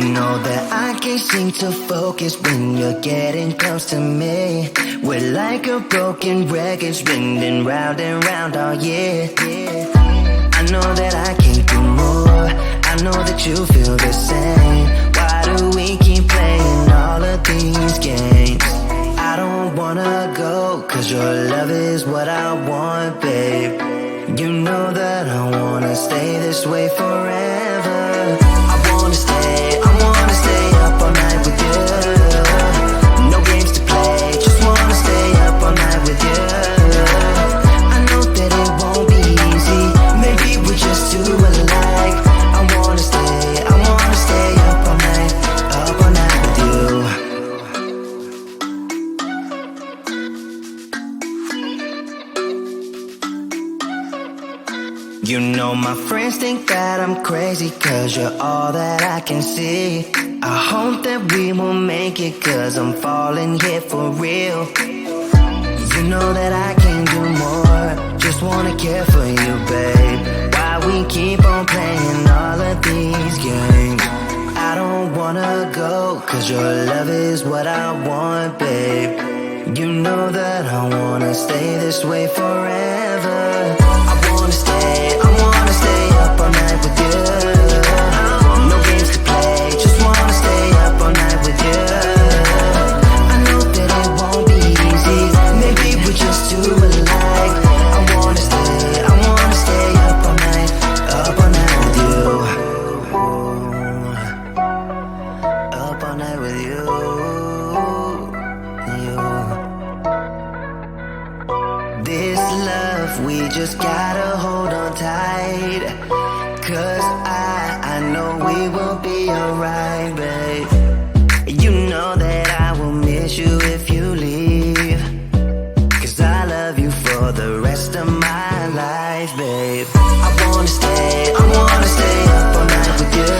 know that I can't seem to focus when you're getting close to me. We're like a broken record spinning round and round all year. I know that I can't do more, I know that you feel the same. Why do we keep playing all of these games? I don't wanna go, cause your love is what I want, babe. You know that I wanna stay this way forever. I wanna stay up all night with you. No games to play, just wanna stay up all night with you. I know that it won't be easy, maybe we're just too alike. I wanna stay up all night with you. You know my friends think that I'm crazy, cause you're all that I can see. I hope that we will make it, cause I'm falling here for real. You know that I can't do more, just wanna care for you, babe. Why we keep on playing all of these games? I don't wanna go, cause your love is what I want, babe. You know that I wanna stay this way forever. I wanna stay up all night with you. No games to play, just wanna stay up all night with you. I know that it won't be easy, maybe we're just too alike. I wanna stay up all night with you. Up all night with you. This love, we just gotta hold on tight, cause I know we will be alright, babe. You know that I will miss you if you leave, cause I love you for the rest of my life, babe. I wanna stay up all night with you.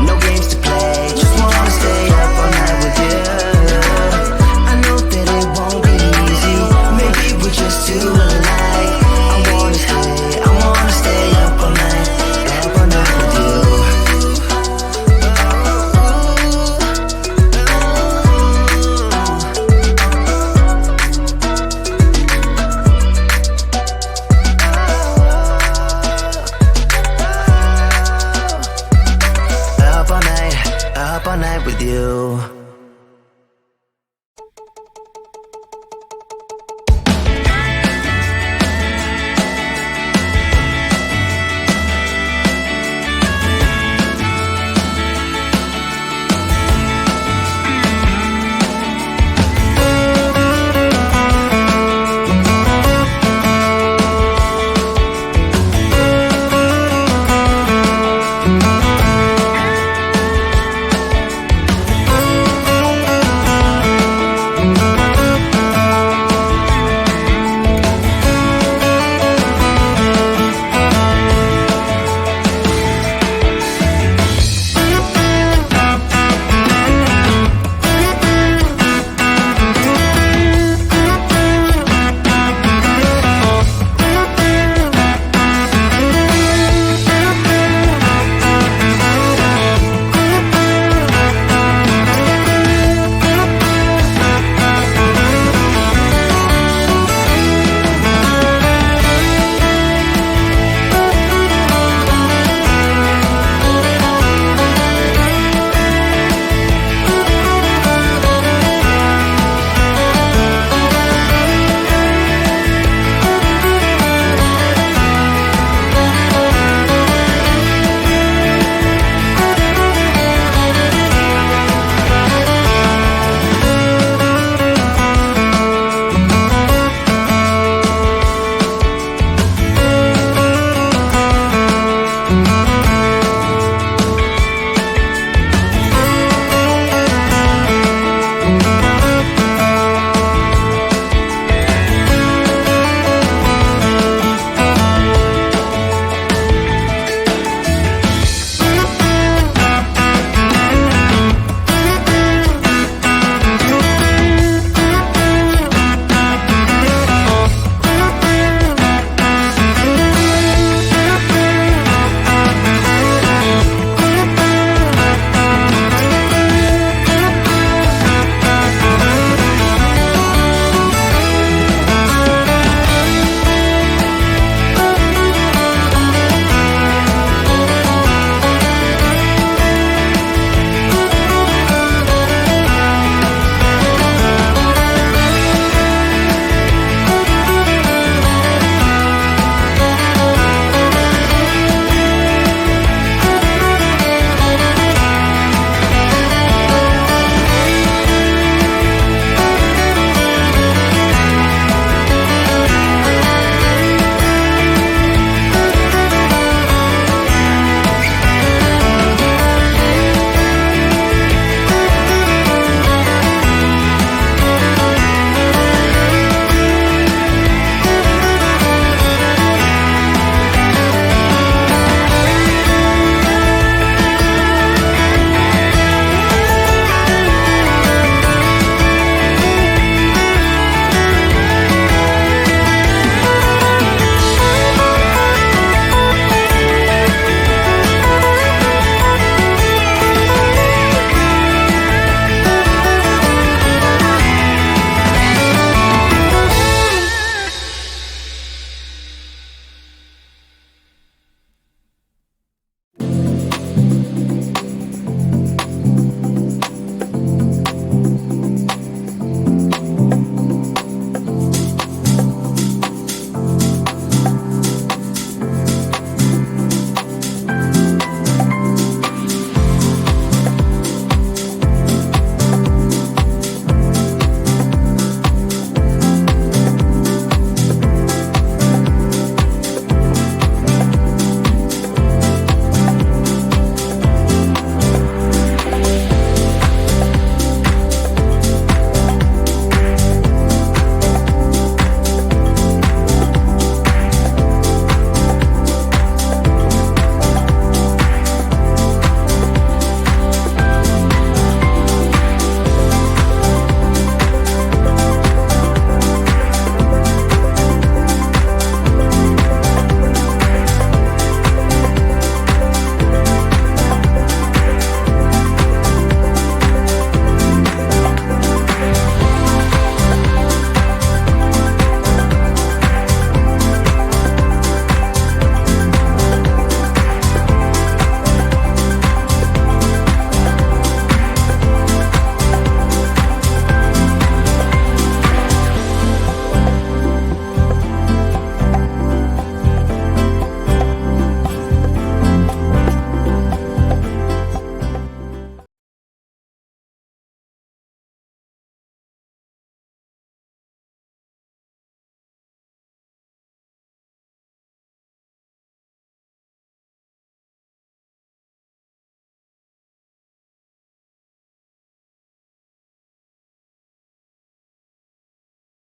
No games to play, just wanna stay up all night with you. I know that it won't be easy, maybe we're just too alike. I wanna stay up all night with you. Up all night with you.